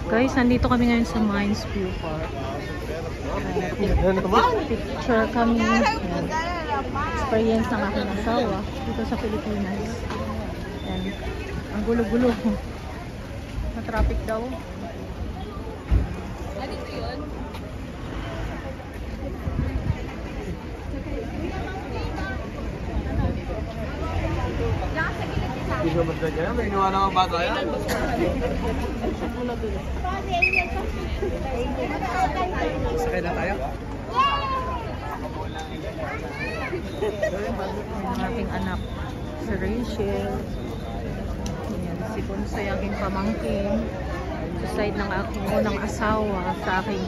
Guys, nandito kami ngayon sa Mines View Park. Picture kami. Yan. Experience ng aking asawa dito sa Pilipinas. Yan. Ang gulo-gulo. Na-traffic daw. Dito yun? Hindi ko mas ganyan. May inuwa na ang bata yan. Sakay na tayo? Ang aking anak, si Rachel. Ayan, si Bonsai, aking pamangkin. Sa side ng aking unang asawa, sa aking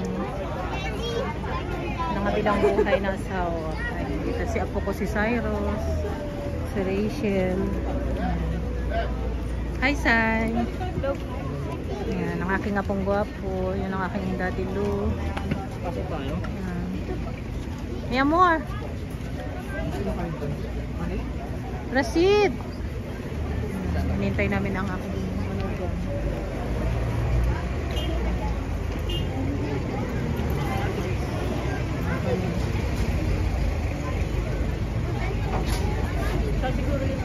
nangabilang buhay na asawa. Ayan, dito si apo ko si Cyrus, si Rachel. Hi, Sai! Ayan, ang aking apong gwapo. Yan ang aking daddy Lou. Pasok tayo? Ayan, more! Rasid! Hinintay namin ang aking manugang. Siguro yun.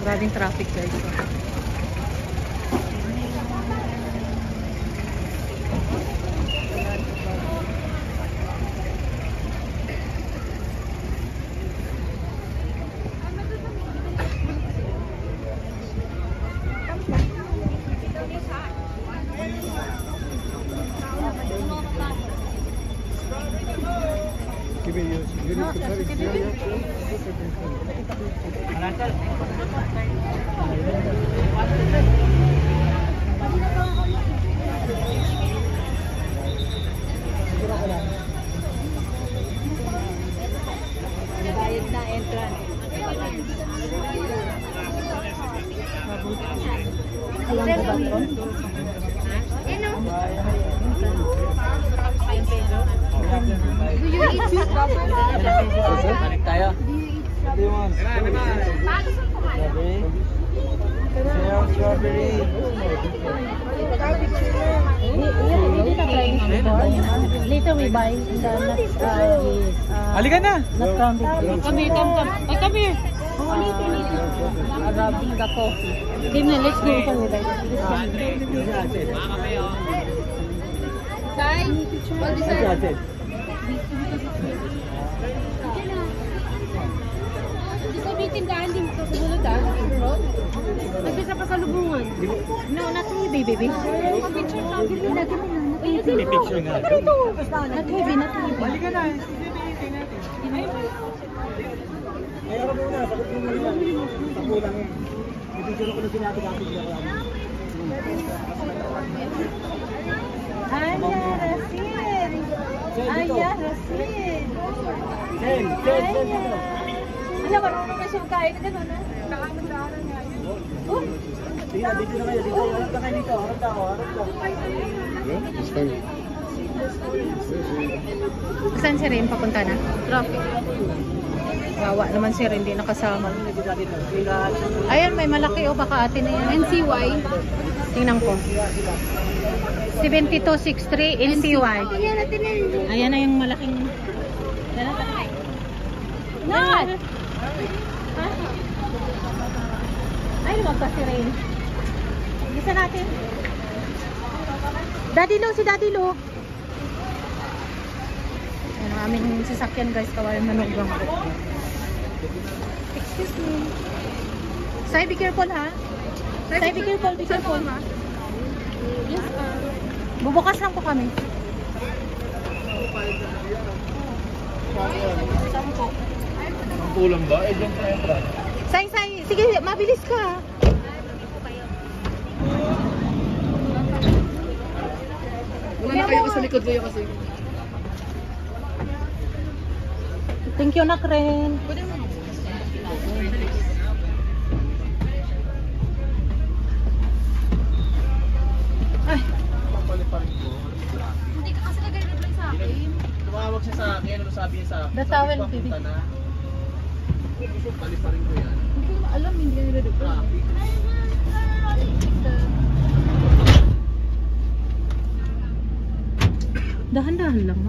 Maraming traffic guys. Bayad na entrance. Alam ko ba ito? Do you eat strawberry? Balik tayo. What do you want? Strawberry? Strawberry? Strawberry. Later we buy the nuts. Halika na! Nut rounded. Come here, come. Ay, come here. Rubbing the coffee. Game na, let's go over there. Tay, all this are... Gusto may tindahan din sa sulod Kasi sa pasalubungan. No, not heavy, baby. Picture na. May picture nga. Not heavy, not heavy. Halika na. Ay, ako muna. Sagot mo muna. Tapo lang yan. Bibigyan ako na sinabi-gabi sila ko. Aya, Rasid! Aya, Rasid! Sen dito. Alam, marunong na siyang kain. Gano'n na. Nakamagdaanan nga yun. Sige na, dito na kayo. Dito, harap na kayo dito. Harap na ako. Saan si Rin papunta na? Traffic. Gawa naman si Rin, hindi nakasama. Ayan, may malaki o baka atin na yan. NCY. Tingnan ko. 7263 NCY. Ayan natin na yun. Ayan na yung malaking... Not! Ay, lumagpas si Rin. Bisa natin. Daddy Lo, si Daddy Lo. Ayan ang aming sasakyan guys, kawalan manugang. Excuse me. Sai, be careful ha. Sai, be careful, be careful ha. Yes, Bubukas lang po kami. Ang kulang ba? Eh, dyan tayo pra. Sai, sige, mabilis ka. Wala na kayo sa likod kayo kasi. Thank you, nak rin. Pwede mo. Ay. Papaliparin ko. siya sa akin, ano sabi niya sa akin? The Sabi towel, ko, baby. punta na. Bali pa rin ko yan. Hindi ko alam, hindi nila dito. Traffic. Dahan-dahan lang.